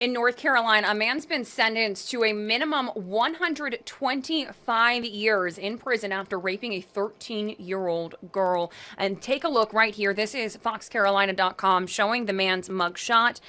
In North Carolina, a man's been sentenced to a minimum 125 years in prison after raping a 13-year-old girl. And take a look right here. This is FoxCarolina.com showing the man's mugshot.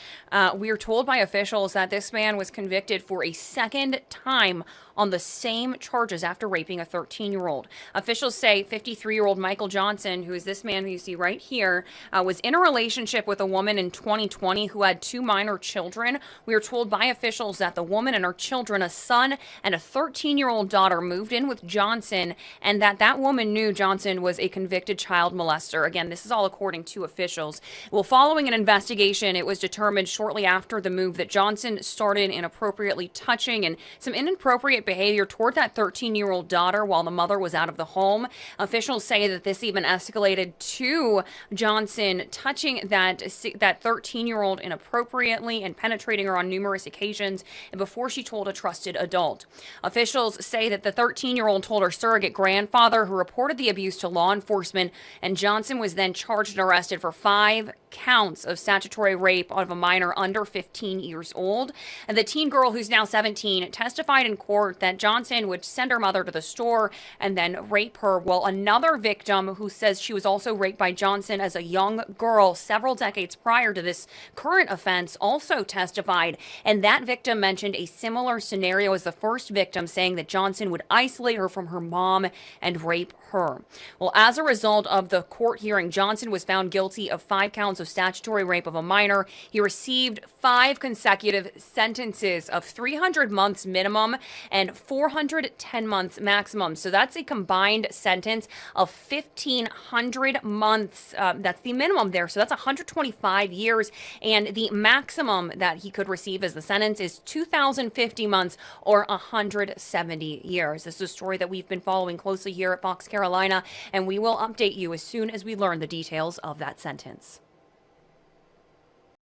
We are told by officials that this man was convicted for a second time on the same charges after raping a 13-year-old. Officials say 53-year-old Michael Johnson, who is this man who you see right here, was in a relationship with a woman in 2020 who had two minor children. We are told by officials that the woman and her children, a son and a 13-year-old daughter, moved in with Johnson, and that woman knew Johnson was a convicted child molester. Again, this is all according to officials. Well, following an investigation, it was determined shortly after the move that Johnson started inappropriately touching and some inappropriate behavior toward that 13-year-old daughter while the mother was out of the home. Officials say that this even escalated to Johnson touching that 13-year-old inappropriately and penetrating her on numerous occasions and before she told a trusted adult. Officials say that the 13-year-old told her surrogate grandfather, who reported the abuse to law enforcement, and Johnson was then charged and arrested for 5 counts of statutory rape of a minor under 15 years old. And the teen girl, who's now 17, testified in court that Johnson would send her mother to the store and then rape her. Well, another victim who says she was also raped by Johnson as a young girl several decades prior to this current offense also testified. And that victim mentioned a similar scenario as the first victim, saying that Johnson would isolate her from her mom and rape her. Well, as a result of the court hearing, Johnson was found guilty of 5 counts of statutory rape of a minor. He received 5 consecutive sentences of 300 months minimum and 410 months maximum. So that's a combined sentence of 1,500 months. That's the minimum there. So that's 125 years. And the maximum that he could receive as the sentence is 2,050 months or 170 years. This is a story that we've been following closely here at Fox Carolina, and we will update you as soon as we learn the details of that sentence.